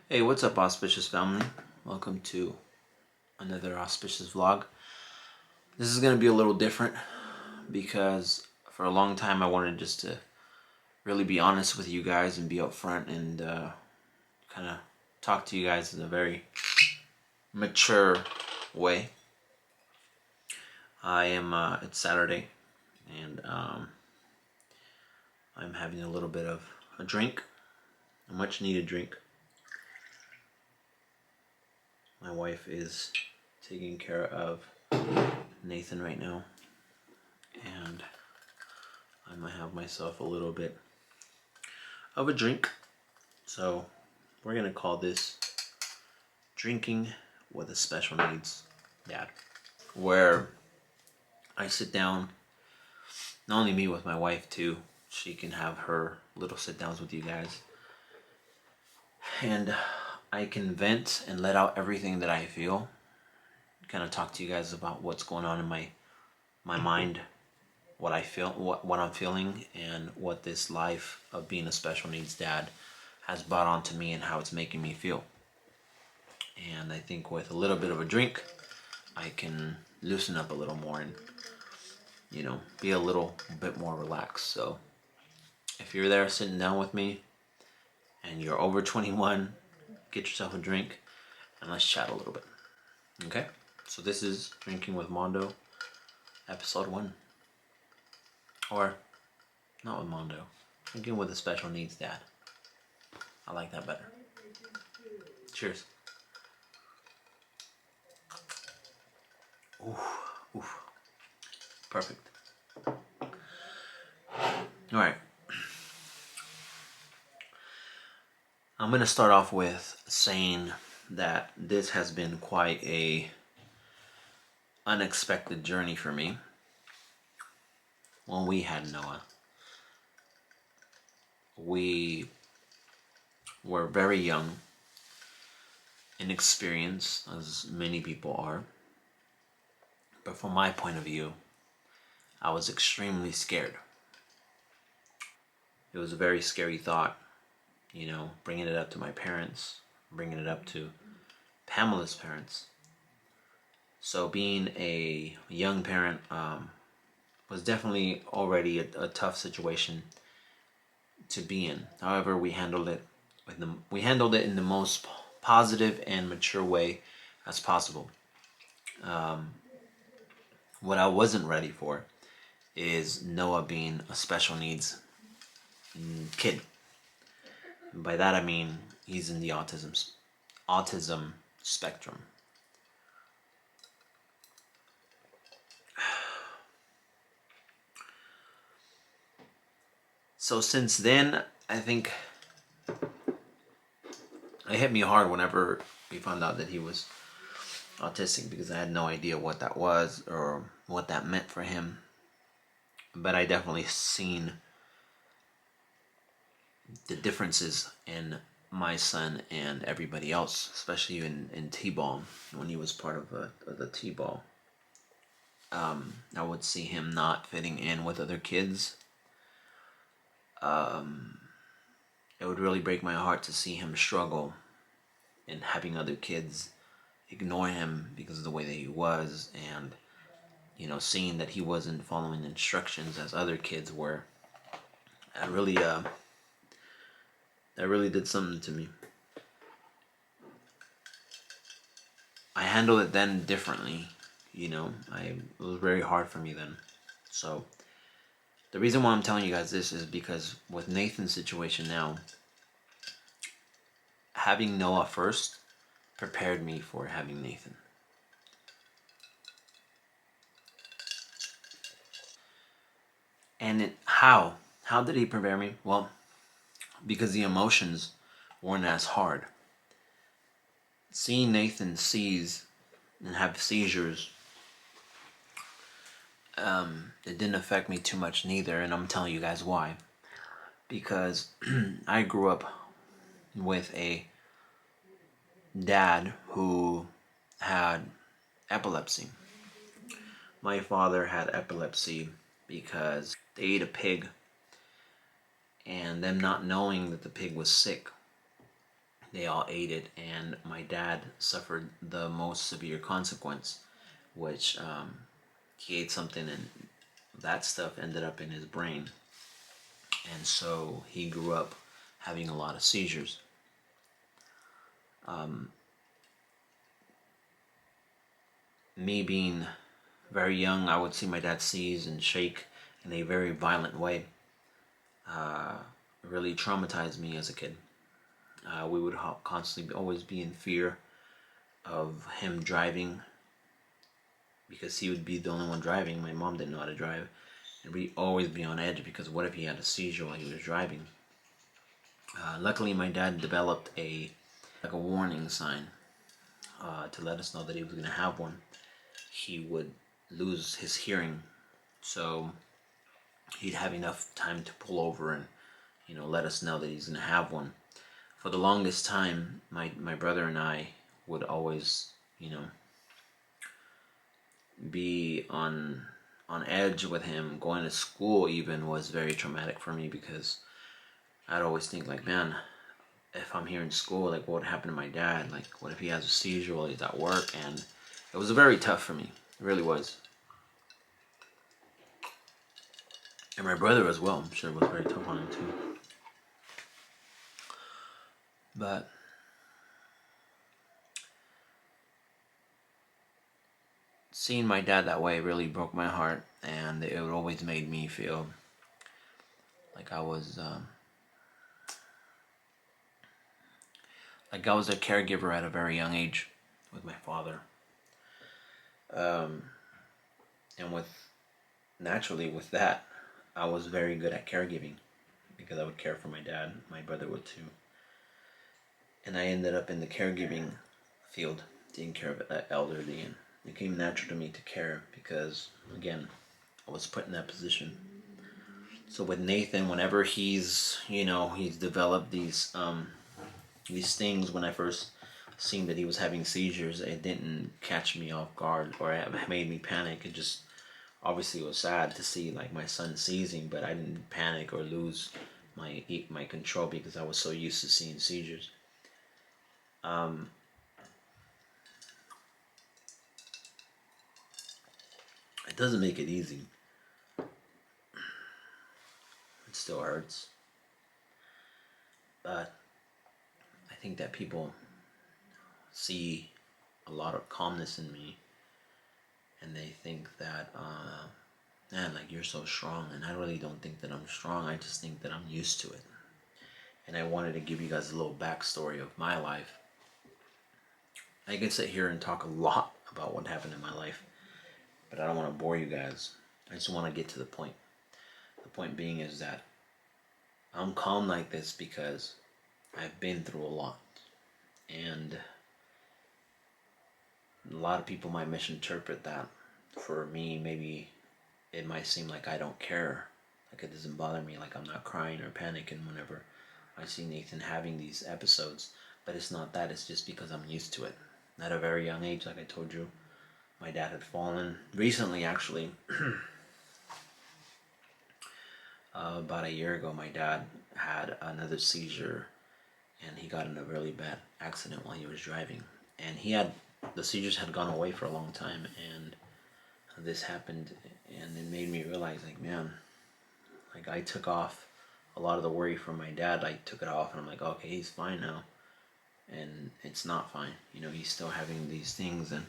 Hey, what's up, Auspicious family? Welcome to another auspicious vlog. This is going to be a little different because for a long time I wanted just to really be honest with you guys and be upfront and kind of talk to you guys in a very mature way. It's Saturday and I'm having a little bit of a drink, a much needed drink. My wife is taking care of Nathan right now, and I might have myself a little bit of a drink. So we're gonna call this Drinking with a Special Needs Dad, where I sit down, not only me with my wife too, she can have her little sit downs with you guys, and I can vent and let out everything that I feel, kind of talk to you guys about what's going on in my mind, what I feel, what I'm feeling, and what this life of being a special needs dad has brought on to me and how it's making me feel. And I think with a little bit of a drink, I can loosen up a little more and, be a little bit more relaxed. So if you're there sitting down with me and you're over 21, get yourself a drink and let's chat a little bit. Okay? So this is Drinking with Mondo, episode 1. Or, not with Mondo. Drinking with a Special Needs Dad. I like that better. Cheers. Ooh. Perfect. Alright. I'm going to start off with saying that this has been quite a unexpected journey for me. When we had Noah, we were very young, inexperienced, as many people are. But from my point of view, I was extremely scared. It was a very scary thought, bringing it up to my parents, bringing it up to Pamela's parents. So being a young parent was definitely already a tough situation to be in. However, we handled it in the most positive and mature way as possible. What I wasn't ready for is Noah being a special needs kid. And by that I mean he's in the autism spectrum. So since then, I think it hit me hard whenever we found out that he was autistic, because I had no idea what that was or what that meant for him. But I definitely seen the differences in my son and everybody else, especially in T-ball, when he was part of the T-ball. I would see him not fitting in with other kids. It would really break my heart to see him struggle and having other kids ignore him because of the way that he was, and seeing that he wasn't following instructions as other kids were. That really did something to me. I handled it then differently, it was very hard for me then. So the reason why I'm telling you guys this is because with Nathan's situation now, having Noah first prepared me for having Nathan. And how did he prepare me? Well, because the emotions weren't as hard. Seeing Nathan seize and have seizures, it didn't affect me too much neither, and I'm telling you guys why. Because I grew up with a dad who had epilepsy. My father had epilepsy because they ate a pig, and them not knowing that the pig was sick, they all ate it, and my dad suffered the most severe consequence, which he ate something and that stuff ended up in his brain, and so he grew up having a lot of seizures. Me being very young, I would see my dad seize and shake in a very violent way. Really traumatized me as a kid. We would constantly always be in fear of him driving, because he would be the only one driving. My mom didn't know how to drive, and we'd always be on edge because what if he had a seizure while he was driving? Luckily, my dad developed a warning sign to let us know that he was going to have one. He would lose his hearing, so he'd have enough time to pull over and let us know that he's going to have one. For the longest time, my brother and I would always be on edge with him. Going to school even was very traumatic for me, because I'd always think like, man, if I'm here in school, like what would happen to my dad? Like what if he has a seizure while he's at work? And it was very tough for me. It really was. And my brother as well, I'm sure it was very tough on him too. But seeing my dad that way really broke my heart, and it always made me feel like I was a caregiver at a very young age with my father. And naturally with that, I was very good at caregiving, because I would care for my dad. My brother would too. And I ended up in the caregiving field, taking care of the elderly, and it came natural to me to care because, again, I was put in that position. So with Nathan, whenever he's developed these things, when I first seen that he was having seizures, it didn't catch me off guard or it made me panic. It just, obviously it was sad to see like my son seizing, but I didn't panic or lose my control because I was so used to seeing seizures. It doesn't make it easy. It still hurts. But I think that people see a lot of calmness in me, and they think that, man, like you're so strong. And I really don't think that I'm strong. I just think that I'm used to it. And I wanted to give you guys a little backstory of my life. I can sit here and talk a lot about what happened in my life, but I don't want to bore you guys. I just want to get to the point. The point being is that I'm calm like this because I've been through a lot. And a lot of people might misinterpret that. For me, maybe it might seem like I don't care. Like it doesn't bother me, like I'm not crying or panicking whenever I see Nathan having these episodes. But it's not that, it's just because I'm used to it. At a very young age, like I told you, my dad had fallen. Recently, actually, about a year ago, my dad had another seizure, and he got in a really bad accident while he was driving. And the seizures had gone away for a long time, and this happened, and it made me realize, like, man, like I took off a lot of the worry from my dad. I took it off, and I'm like, okay, he's fine now. And it's not fine. He's still having these things, and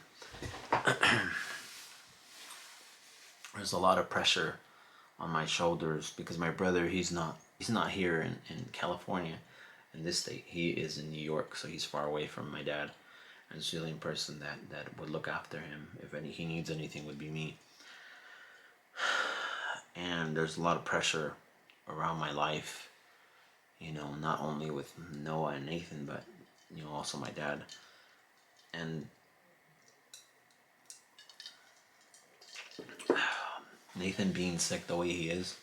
there's a lot of pressure on my shoulders because my brother, he's not here in California, in this state. He is in New York, so he's far away from my dad. And the only person that would look after him if he needs anything would be me. And there's a lot of pressure around my life not only with Noah and Nathan, but also my dad. And Nathan being sick the way he is,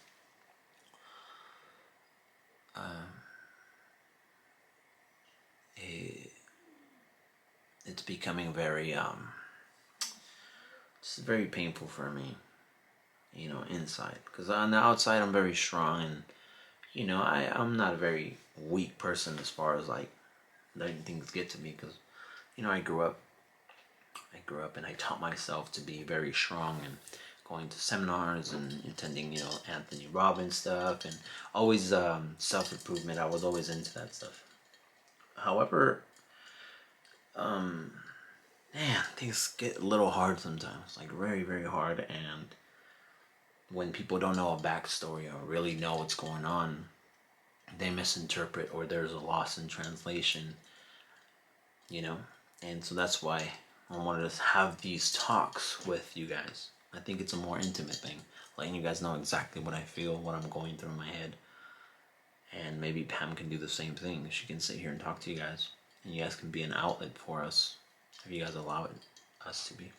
it's becoming it's very painful for me, inside. Because on the outside, I'm very strong, and I'm not a very weak person as far as like letting things get to me. Because I grew up and I taught myself to be very strong, and going to seminars and attending Anthony Robbins stuff, and always self-improvement. I was always into that stuff. However, man, things get a little hard sometimes, like very, very hard. And when people don't know a backstory or really know what's going on, they misinterpret, or there's a loss in translation, you know? And so that's why I wanted to have these talks with you guys. I think it's a more intimate thing, letting you guys know exactly what I feel, what I'm going through in my head. And maybe Pam can do the same thing. She can sit here and talk to you guys. And you guys can be an outlet for us, if you guys allow us to be.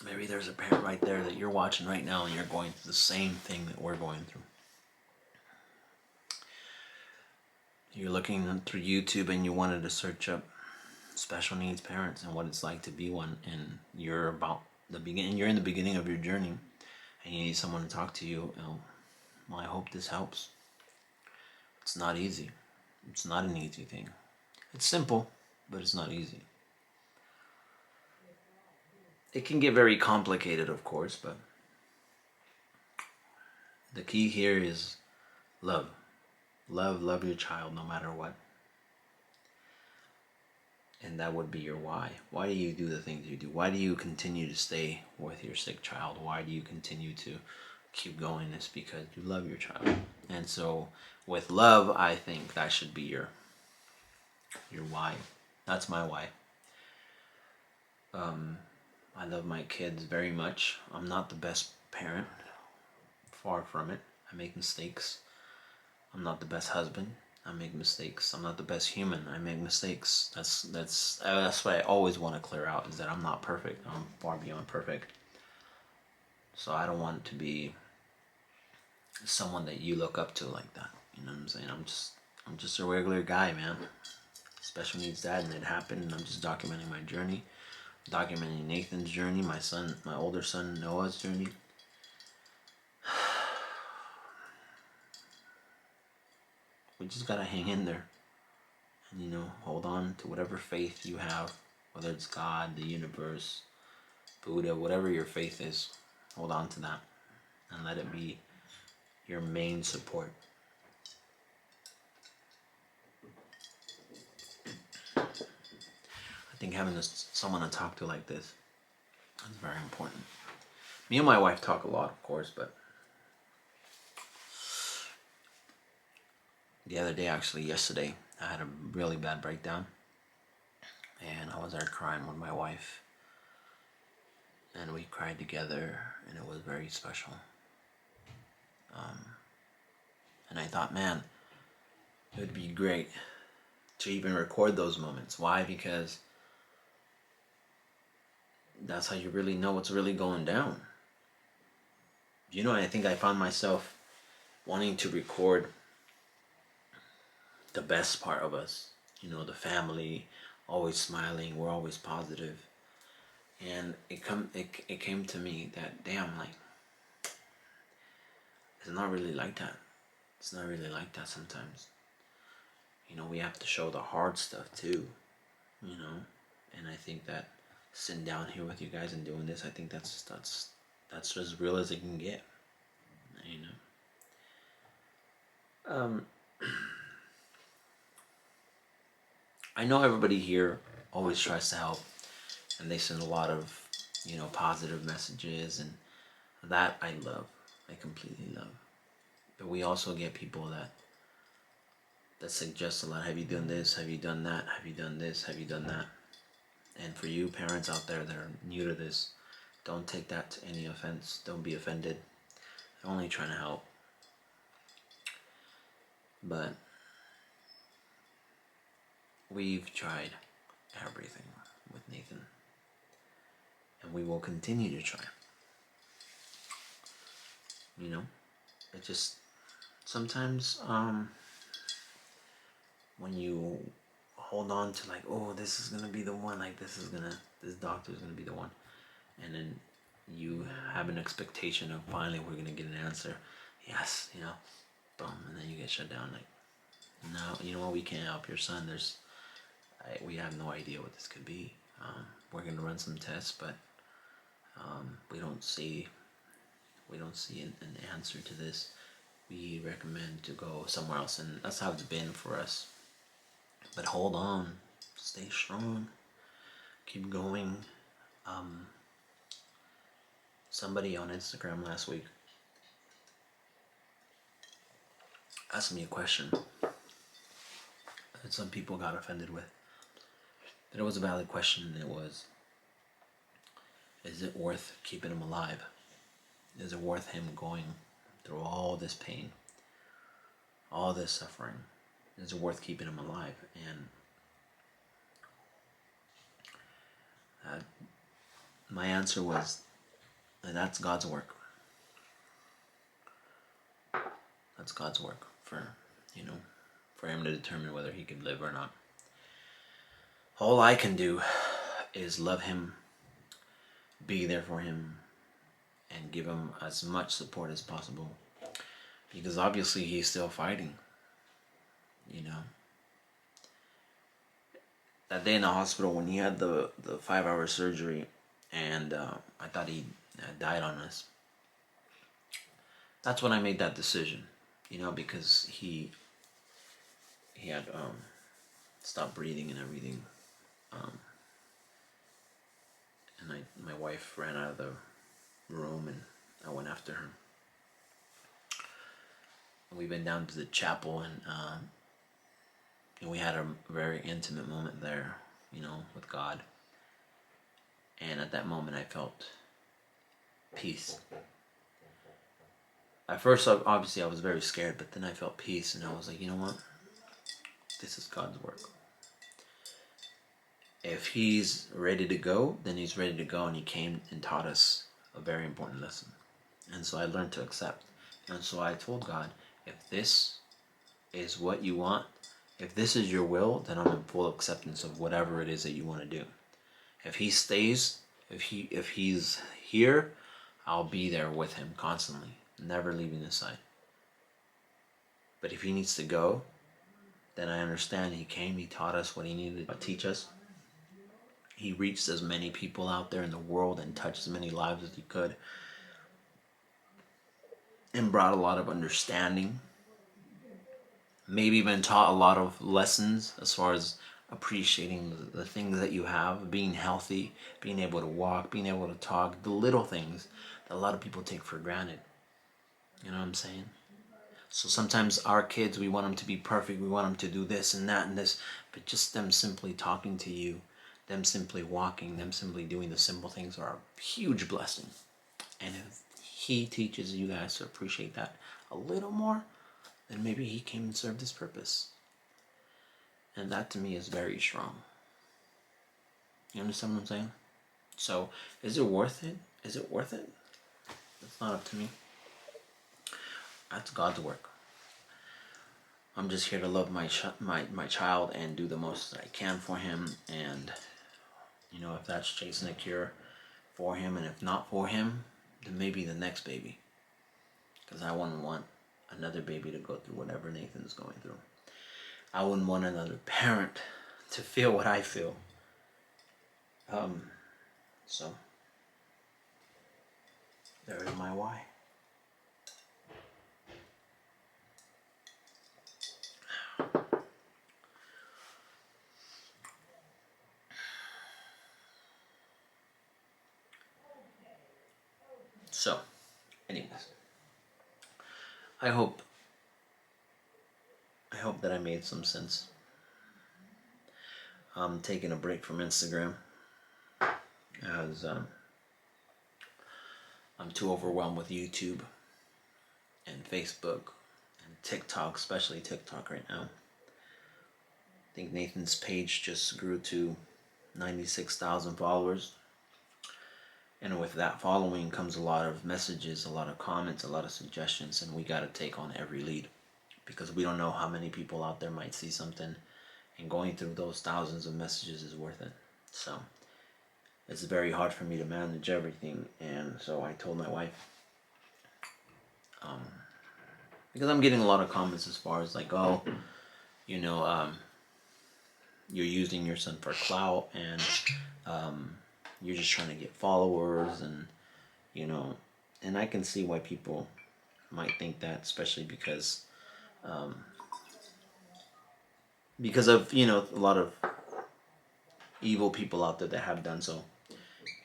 Maybe there's a parent right there that you're watching right now and you're going through the same thing that we're going through. You're looking through YouTube and you wanted to search up special needs parents and what it's like to be one, and you're about the beginning. You're in the beginning of your journey, and you need someone to talk to you. Well, I hope this helps. It's not easy. It's not an easy thing. It's simple, but it's not easy. It can get very complicated, of course, but the key here is love. Love your child no matter what. And that would be your why. Why do you do the things you do? Why do you continue to stay with your sick child? Why do you continue to keep going? It's because you love your child. And so with love, I think that should be your why. That's my why. I love my kids very much. I'm not the best parent. Far from it. I make mistakes. I'm not the best husband. I make mistakes. I'm not the best human. I make mistakes. That's what I always want to clear out, is that I'm not perfect. I'm far beyond perfect. So I don't want to be someone that you look up to like that. You know what I'm saying? I'm just a regular guy, man. Special needs dad, and it happened, and I'm just documenting my journey, documenting Nathan's journey, my older son Noah's journey. We just gotta hang in there and hold on to whatever faith you have, whether it's God, the universe, Buddha, whatever your faith is. Hold on to that and let it be your main support. I think having someone to talk to like this is very important. Me and my wife talk a lot, of course, but the other day, actually yesterday, I had a really bad breakdown, and I was there crying with my wife, and we cried together, and it was very special. And I thought, man, it would be great to even record those moments. Why? Because that's how you really know what's really going down. I think I found myself wanting to record the best part of us. The family, always smiling, we're always positive. And it came to me that, damn, like, it's not really like that. It's not really like that sometimes. We have to show the hard stuff too, and I think that sitting down here with you guys and doing this, I think that's as real as it can get, I know everybody here always tries to help, and they send a lot of, positive messages, and that I love. I completely love. But we also get people that suggest a lot. Have you done this? Have you done that? Have you done this? Have you done that? And for you parents out there that are new to this, don't take that to any offense. Don't be offended. I'm only trying to help. But we've tried everything with Nathan, and we will continue to try. You know, it just sometimes when you hold on to like, oh, this is gonna be the one, like this doctor is gonna be the one, and then you have an expectation of finally we're gonna get an answer, yes, boom, and then you get shut down. Like, no, you know what, we can't help your son. We have no idea what this could be. We're gonna run some tests, but we don't see an answer to this. We recommend to go somewhere else, and that's how it's been for us. But hold on, stay strong, keep going. Somebody on Instagram last week asked me a question that some people got offended with. But it was a valid question, and it was, is it worth keeping him alive? Is it worth him going through all this pain, all this suffering? Is it worth keeping him alive? And my answer was, that's God's work. That's God's work for him to determine whether he can live or not. All I can do is love him, be there for him, and give him as much support as possible. Because obviously he's still fighting. That day in the hospital when he had the 5-hour surgery, and I thought he died on us. That's when I made that decision, because he had stopped breathing and everything, and my wife ran out of the room, and I went after her. We went down to the chapel, and we had a very intimate moment there, with God. And at that moment, I felt peace. At first, obviously, I was very scared, but then I felt peace, and I was like, you know what? This is God's work. If he's ready to go, then he's ready to go, and he came and taught us a very important lesson. And so I learned to accept. And so I told God, if this is what you want, if this is your will, then I'm in full acceptance of whatever it is that you want to do. If he stays, if he's here, I'll be there with him constantly, never leaving his side. But if he needs to go, then I understand. He came, he taught us what he needed to teach us. He reached as many people out there in the world and touched as many lives as he could, and brought a lot of understanding. Maybe even taught a lot of lessons as far as appreciating the things that you have, being healthy, being able to walk, being able to talk, the little things that a lot of people take for granted. You know what I'm saying? So sometimes our kids, we want them to be perfect, we want them to do this and that and this, but just them simply talking to you, them simply walking, them simply doing the simple things are a huge blessing. And if he teaches you guys to appreciate that a little more, then maybe he came and served his purpose. And that to me is very strong. You understand what I'm saying? So, is it worth it? Is it worth it? It's not up to me. That's God's work. I'm just here to love my child and do the most that I can for him. And, if that's chasing a cure for him, and if not for him, then maybe the next baby. Because I wouldn't want another baby to go through whatever Nathan's going through. I wouldn't want another parent to feel what I feel. So there is my why. So, anyways, I hope that I made some sense. I'm taking a break from Instagram as I'm too overwhelmed with YouTube and Facebook and TikTok, especially TikTok right now. I think Nathan's page just grew to 96,000 followers. And with that following comes a lot of messages, a lot of comments, a lot of suggestions, and we got to take on every lead because we don't know how many people out there might see something, and going through those thousands of messages is worth it. So it's very hard for me to manage everything, and so I told my wife, because I'm getting a lot of comments as far as like, oh, you know, you're using your son for clout, and you're just trying to get followers, and you know, and I can see why people might think that, especially because of, you know, a lot of evil people out there that have done so,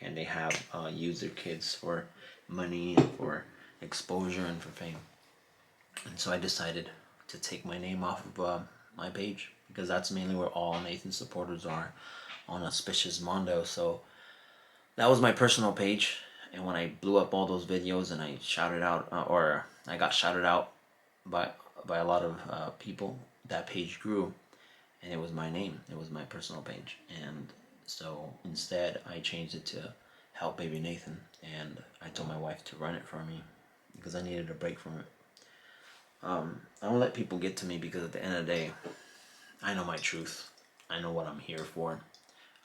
and they have used their kids for money and for exposure and for fame. And so I decided to take my name off of my page, because that's mainly where all Nathan supporters are, on Auspicious Mondo. So that was my personal page, and when I blew up all those videos and I shouted out, or I got shouted out by a lot of people, that page grew, and it was my name. It was my personal page, and so instead I changed it to Help Baby Nathan, and I told my wife to run it for me because I needed a break from it. I don't let people get to me, because at the end of the day, I know my truth. I know what I'm here for.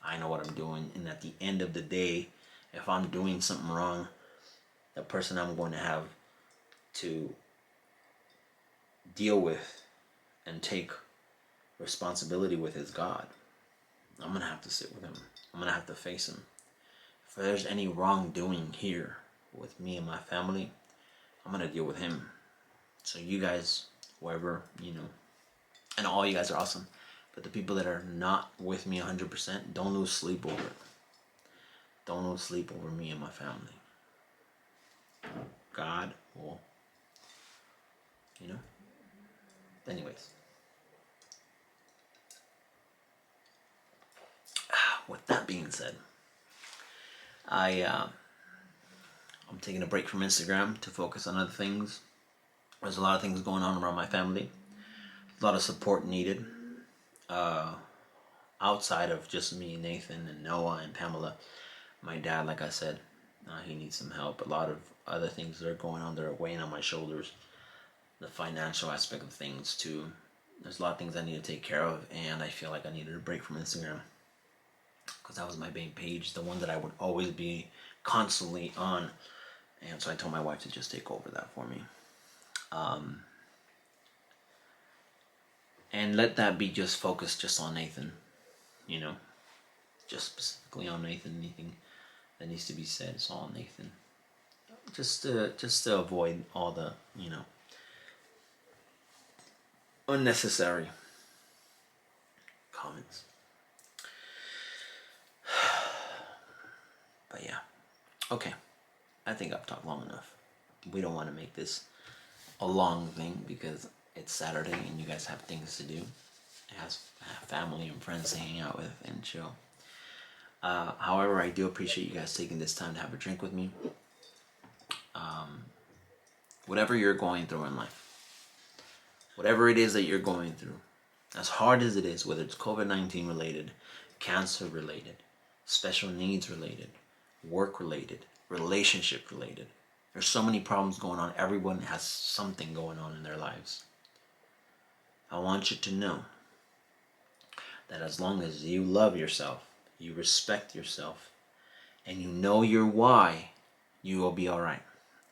I know what I'm doing, and at the end of the day, if I'm doing something wrong, the person I'm going to have to deal with and take responsibility with is God. I'm going to have to sit with him. I'm going to have to face him. If there's any wrongdoing here with me and my family, I'm going to deal with him. So you guys, whoever, you know, and all you guys are awesome, but the people that are not with me 100%, don't lose sleep over it. Don't lose sleep over me and my family. God will, you know. Anyways, with that being said, I'm taking a break from Instagram to focus on other things. There's a lot of things going on around my family. A lot of support needed. Outside of just me, Nathan, and Noah, and Pamela. My dad, like I said, he needs some help. A lot of other things that are going on that are weighing on my shoulders. The financial aspect of things too. There's a lot of things I need to take care of, and I feel like I needed a break from Instagram, because that was my main page, the one that I would always be constantly on. And so I told my wife to just take over that for me. And let that be just focused just on Nathan, you know, just specifically on Nathan. Anything that needs to be said, it's all on Nathan. Just to avoid all the, you know, unnecessary comments. But yeah, okay. I think I've talked long enough. We don't want to make this a long thing, because it's Saturday and you guys have things to do. I have family and friends to hang out with and chill. However, I do appreciate you guys taking this time to have a drink with me. Whatever you're going through in life, whatever it is that you're going through, as hard as it is, whether it's COVID-19 related, cancer related, special needs related, work related, relationship related, there's so many problems going on. Everyone has something going on in their lives. I want you to know that as long as you love yourself, you respect yourself, and you know your why, you will be all right.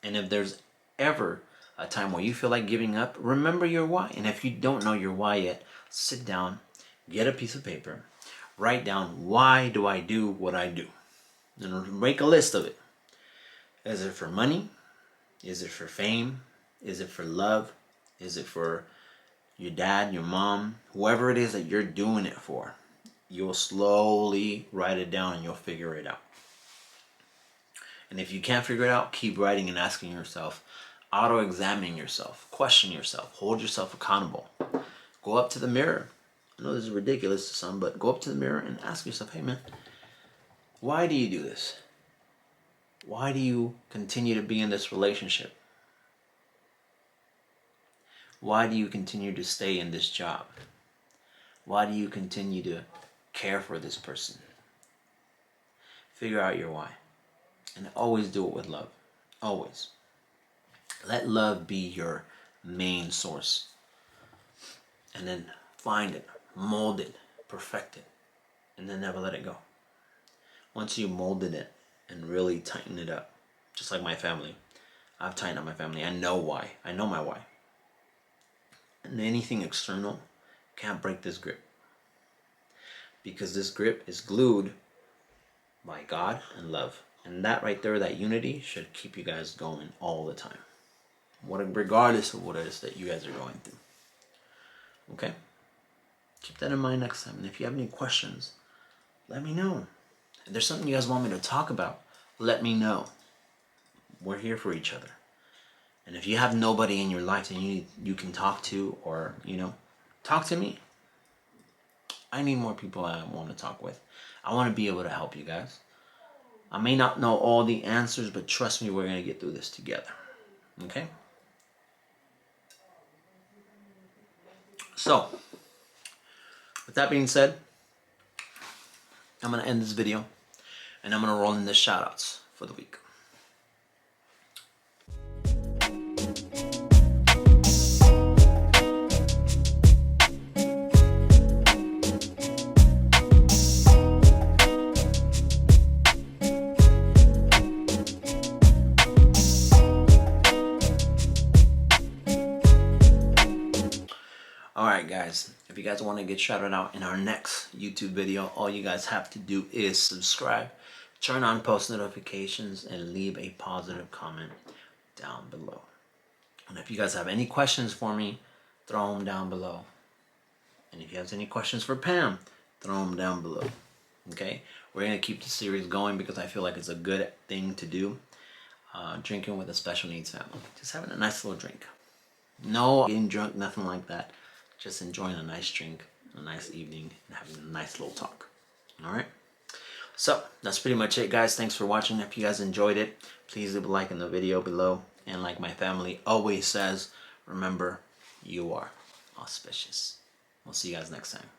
And if there's ever a time where you feel like giving up, remember your why. And if you don't know your why yet, sit down, get a piece of paper, write down, why do I do what I do? And make a list of it. Is it for money? Is it for fame? Is it for love? Is it for your dad, your mom, whoever it is that you're doing it for? You'll slowly write it down and you'll figure it out. And if you can't figure it out, keep writing and asking yourself, auto-examining yourself, question yourself, hold yourself accountable. Go up to the mirror. I know this is ridiculous to some, but go up to the mirror and ask yourself, hey man, why do you do this? Why do you continue to be in this relationship? Why do you continue to stay in this job? Why do you continue to care for this person? Figure out your why. And always do it with love. Always. Let love be your main source. And then find it, mold it, perfect it, and then never let it go. Once you molded it and really tighten it up, just like my family, I've tightened up my family. I know why. I know my why. And anything external can't break this grip. Because this grip is glued by God and love. And that right there, that unity, should keep you guys going all the time. Regardless of what it is that you guys are going through. Okay? Keep that in mind next time. And if you have any questions, let me know. If there's something you guys want me to talk about, let me know. We're here for each other. And if you have nobody in your life that you can talk to, or, talk to me. I need more people I want to talk with. I want to be able to help you guys. I may not know all the answers, but trust me, we're going to get through this together. Okay? So, with that being said, I'm going to end this video, and I'm going to roll in the shout-outs for the week. Alright guys, if you guys want to get shouted out in our next YouTube video, all you guys have to do is subscribe, turn on post notifications, and leave a positive comment down below. And if you guys have any questions for me, throw them down below. And if you have any questions for Pam, throw them down below. Okay? We're going to keep the series going because I feel like it's a good thing to do. Drinking with a special needs family. Just having a nice little drink. No getting drunk, nothing like that. Just enjoying a nice drink, a nice evening, and having a nice little talk. Alright? So, that's pretty much it, guys. Thanks for watching. If you guys enjoyed it, please leave a like in the video below. And like my family always says, remember, you are auspicious. We'll see you guys next time.